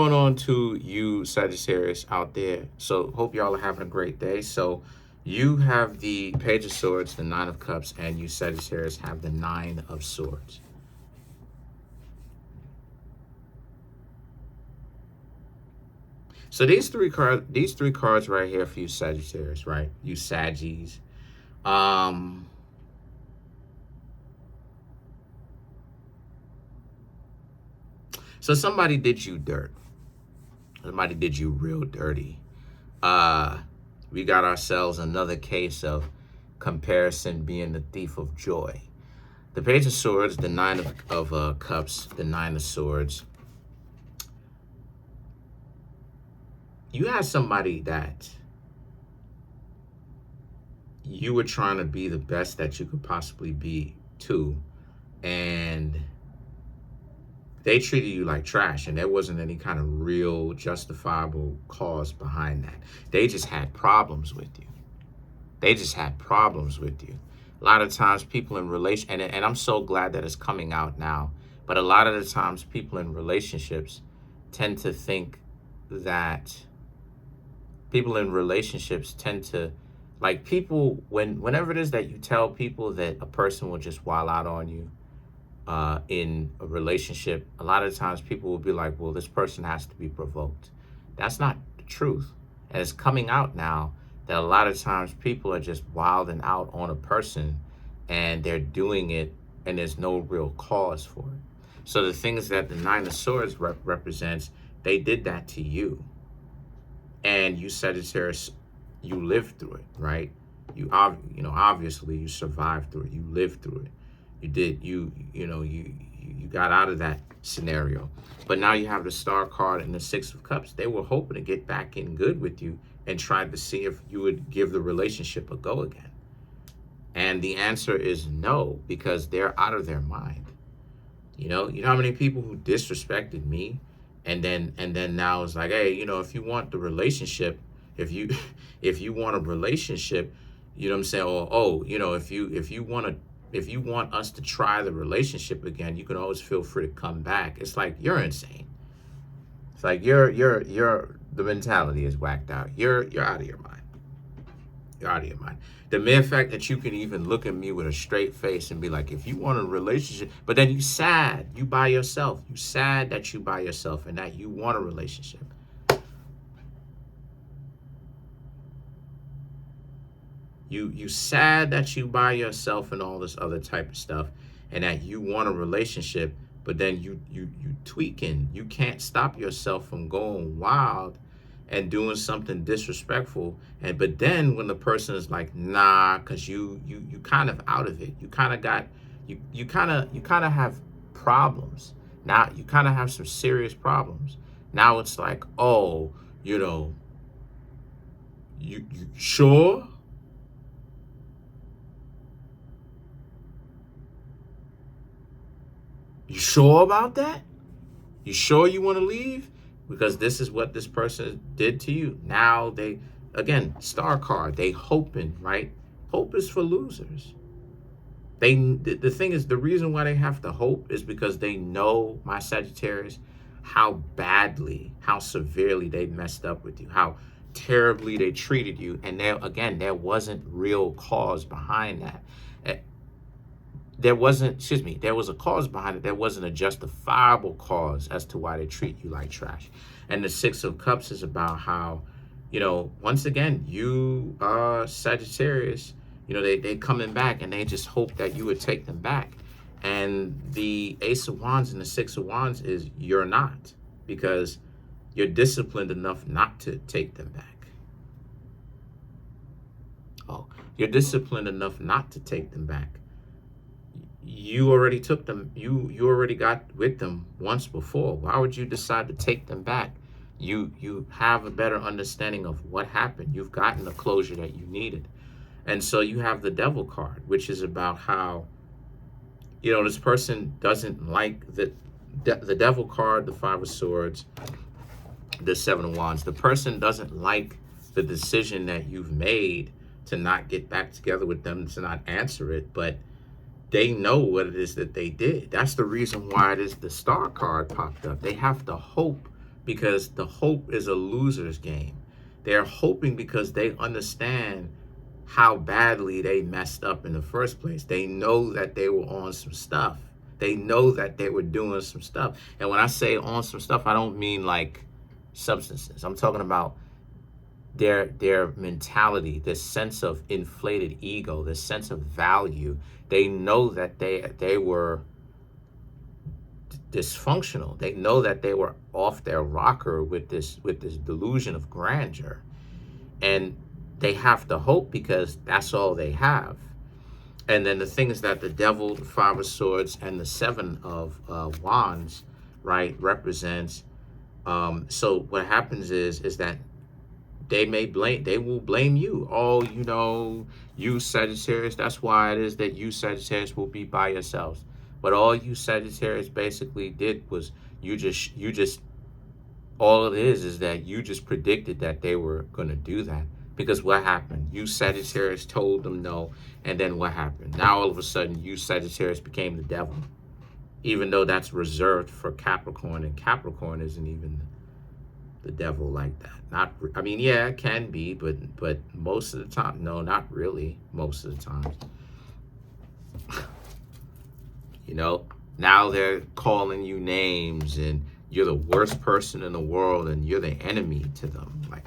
Going on to you Sagittarius out there. So hope y'all are having a great day. So you have the Page of Swords, the Nine of Cups, and you Sagittarius have the Nine of Swords. So these three cards right here for you Sagittarius, right? You Saggies. Um so somebody did you dirt. Somebody did you real dirty. We got ourselves another case of comparison being the thief of joy. The Page of Swords, the Nine of Cups, the Nine of Swords. You had somebody that you were trying to be the best that you could possibly be to, and they treated you like trash, and there wasn't any kind of real justifiable cause behind that. They just had problems with you. They just had problems with you. A lot of times people in and I'm so glad that it's coming out now, but a lot of the times people in relationships tend to think that like people, whenever it is that you tell people that a person will just wild out on you in a relationship, a lot of times people will be like, well, this person has to be provoked. That's not the truth. And it's coming out now that a lot of times people are just wilding out on a person and they're doing it and there's no real cause for it. So the things that the Nine of Swords represents, they did that to you. And you Sagittarius, you lived through it, right? Obviously you survived through it. You lived through it. You got out of that scenario. But now you have the Star card and the Six of Cups. They were hoping to get back in good with you and tried to see if you would give the relationship a go again. And the answer is no, because they're out of their mind. You know how many people who disrespected me and then now it's like, hey, if you want the relationship, if you want a relationship, you know what I'm saying? Or if you want us to try the relationship again, you can always feel free to come back. It's like, you're insane. It's like the mentality is whacked out. You're out of your mind. You're out of your mind. The mere fact that you can even look at me with a straight face and be like, if you want a relationship, but then you sad, you by yourself. You sad that you by yourself and that you want a relationship. You sad that you by yourself and all this other type of stuff and that you want a relationship, but then you tweaking. You can't stop yourself from going wild and doing something disrespectful. But then when the person is like, nah, because you kind of out of it. You kind of have problems. Now you kind of have some serious problems. Now it's like, oh, you sure? You sure about that? You sure you want to leave? Because this is what this person did to you. Now again, Star card, they hoping, right? Hope is for losers. The thing is, the reason why they have to hope is because they know, my Sagittarius, how badly, how severely they messed up with you, how terribly they treated you. And there wasn't real cause behind that. There was a cause behind it. There wasn't a justifiable cause as to why they treat you like trash. And the Six of Cups is about how, once again, you Sagittarius, they coming back and they just hope that you would take them back. And the Ace of Wands and the Six of Wands is you're not, because you're disciplined enough not to take them back. Oh, you're disciplined enough not to take them back. You already took them. You already got with them once before. Why would you decide to take them back? You have a better understanding of what happened. You've gotten the closure that you needed. And so you have the Devil card, which is about how, this person doesn't like the Devil card, the Five of Swords, the Seven of Wands. The person doesn't like the decision that you've made to not get back together with them, to not answer it, but they know what it is that they did. That's the reason why it is the Star card popped up. They have to hope because the hope is a loser's game. They're hoping because they understand how badly they messed up in the first place. They know that they were on some stuff. They know that they were doing some stuff. And when I say on some stuff, I don't mean like substances. I'm talking about their mentality, this sense of inflated ego, this sense of value. They know that they were dysfunctional. They know that they were off their rocker with this delusion of grandeur. And they have to hope because that's all they have. And then the thing is that the devil, the five of swords, and the seven of wands, right, represents. So what happens is that they will blame you. Oh, you Sagittarius, that's why it is that you Sagittarius will be by yourselves. But all you Sagittarius basically did was you just all it is that you just predicted that they were going to do that. Because what happened? You Sagittarius told them no, and then what happened? Now all of a sudden you Sagittarius became the devil. Even though that's reserved for Capricorn, and Capricorn isn't even the devil like that. I mean, yeah, it can be, but most of the time, no, not really. Most of the times, now they're calling you names, and you're the worst person in the world, and you're the enemy to them. Like,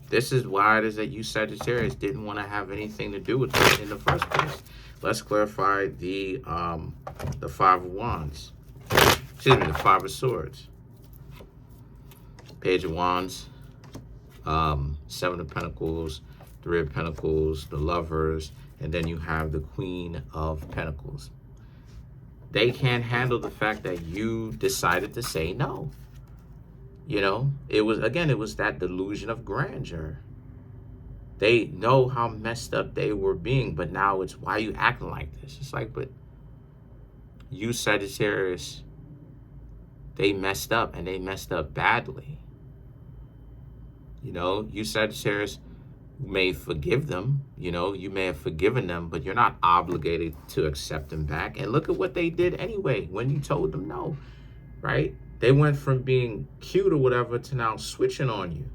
this is why it is that you Sagittarius didn't want to have anything to do with them in the first place. Let's clarify the five of wands. Excuse me, the five of swords. Page of wands, seven of pentacles, three of pentacles, the lovers, and then you have the queen of pentacles. They can't handle the fact that you decided to say no. It was that delusion of grandeur. They know how messed up they were being, but now it's, why are you acting like this? It's like, but you Sagittarius, they messed up, and they messed up badly. You Sagittarius may forgive them, you may have forgiven them, but you're not obligated to accept them back. And look at what they did anyway when you told them no, right? They went from being cute or whatever to now switching on you.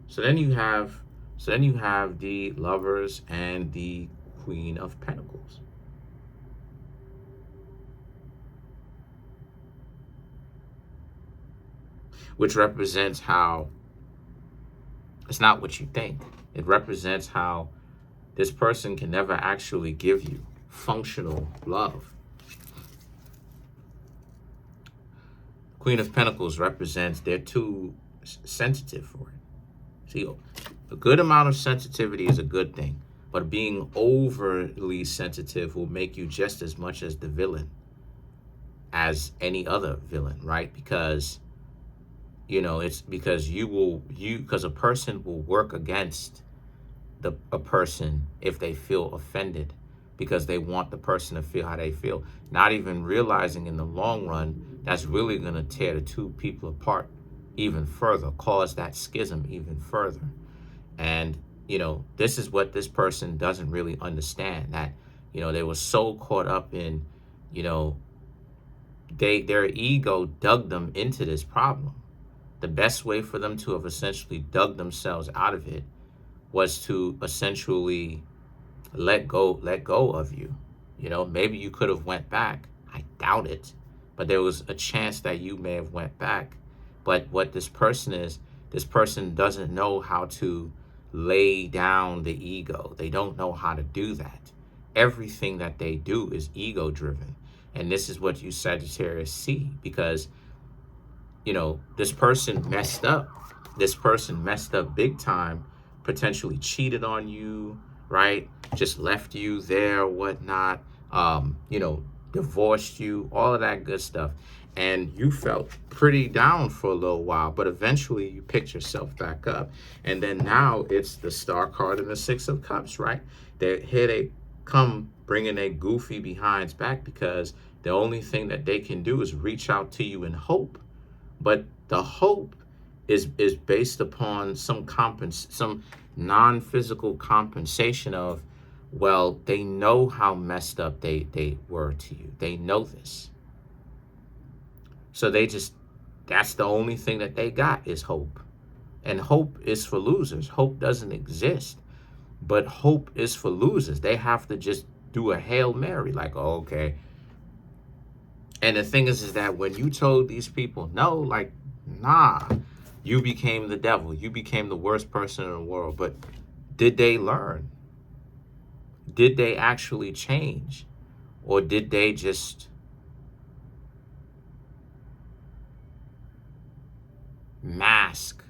So then you have the lovers and the queen of pentacles. Which represents how it's not what you think. It represents how this person can never actually give you functional love. Queen of Pentacles represents they're too sensitive for it. See, a good amount of sensitivity is a good thing, but being overly sensitive will make you just as much as the villain as any other villain, right? Because it's because because a person will work against a person if they feel offended, because they want the person to feel how they feel, not even realizing in the long run that's really going to tear the two people apart even further, cause that schism even further. And this is what this person doesn't really understand, that they were so caught up in their ego dug them into this problem. The best way for them to have essentially dug themselves out of it was to essentially let go of you. Maybe you could have went back. I doubt it. But there was a chance that you may have went back. But what this person doesn't know how to lay down the ego. They don't know how to do that. Everything that they do is ego driven. And this is what you Sagittarius see, because this person messed up. This person messed up big time, potentially cheated on you, right? Just left you there, whatnot, divorced you, all of that good stuff. And you felt pretty down for a little while, but eventually you picked yourself back up. And then now it's the Star card and the Six of Cups, right? Here they come bringing their goofy behinds back, because the only thing that they can do is reach out to you in hope. But the hope is based upon some non-physical compensation of, well, they know how messed up they were to you. They know this. So they just That's the only thing that they got is hope. And hope is for losers. Hope doesn't exist. But hope is for losers. They have to just do a Hail Mary, like, oh, okay. And the thing is that when you told these people, no, like, nah, you became the devil. You became the worst person in the world. But did they learn? Did they actually change? Or did they just mask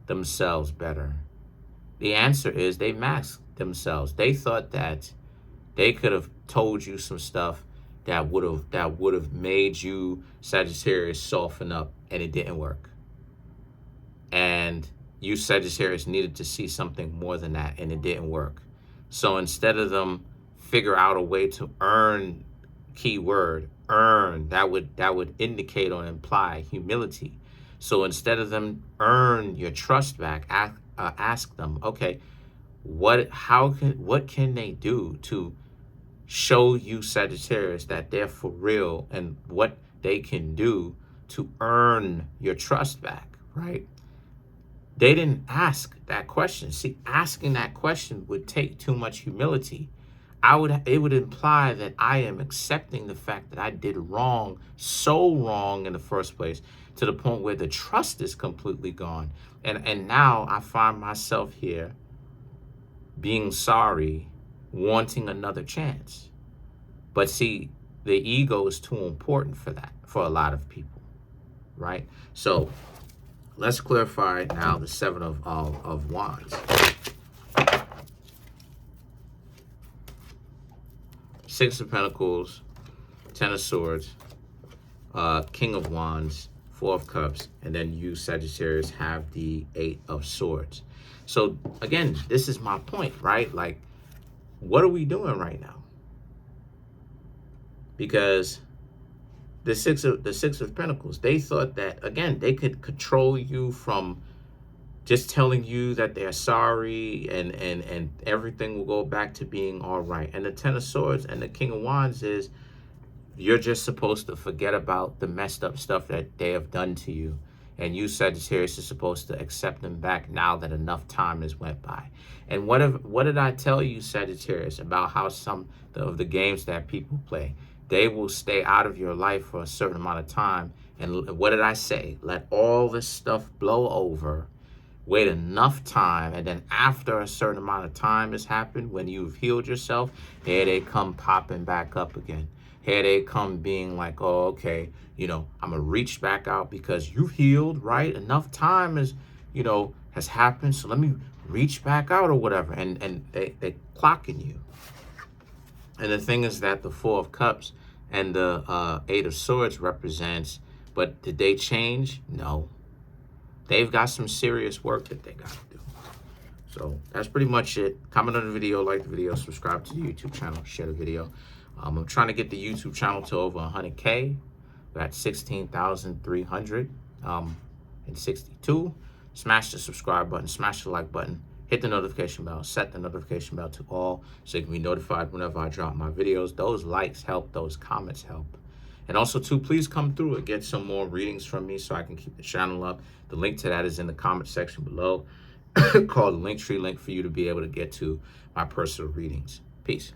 themselves better? The answer is they masked themselves. They thought that they could have told you some stuff that would have made you, Sagittarius, soften up, and it didn't work. And you, Sagittarius, needed to see something more than that, and it didn't work. So instead of them figure out a way to earn, keyword earn, that would indicate or imply humility. So instead of them earn your trust back, ask them, okay, what can they do to show you, Sagittarius, that they're for real, and what they can do to earn your trust back, right? They didn't ask that question. See, asking that question would take too much humility. It would imply that I am accepting the fact that I did wrong, so wrong in the first place, to the point where the trust is completely gone. And now I find myself here being sorry, wanting another chance. But see, the ego is too important for that, for a lot of people, right? So let's clarify now the Seven of Wands. Six of Pentacles, Ten of Swords, King of Wands, Four of Cups, and then you, Sagittarius, have the Eight of Swords. So again, this is my point, right? Like, what are we doing right now? Because the six of Pentacles, they thought that, again, they could control you from just telling you that they're sorry, and everything will go back to being all right. And the Ten of Swords and the King of Wands is, you're just supposed to forget about the messed up stuff that they have done to you. And you, Sagittarius, is supposed to accept them back now that enough time has went by. And what did I tell you, Sagittarius, about how some of the games that people play, they will stay out of your life for a certain amount of time. And what did I say? Let all this stuff blow over. Wait enough time, and then after a certain amount of time has happened, when you've healed yourself, here they come popping back up again. Here they come being like, oh, okay, I'm going to reach back out because you've healed, right? Enough time has happened, so let me reach back out or whatever. And they clocking you. And the thing is that the Four of Cups and the Eight of Swords represents, but did they change? No. They've got some serious work that they got to do. So that's pretty much it. Comment on the video, like the video, subscribe to the YouTube channel, share the video. I'm trying to get the YouTube channel to over 100K. We're at 16,362. Smash the subscribe button, smash the like button, hit the notification bell, set the notification bell to all so you can be notified whenever I drop my videos. Those likes help, those comments help. And also, too, please come through and get some more readings from me so I can keep the channel up. The link to that is in the comment section below. Called the Linktree link for you to be able to get to my personal readings. Peace.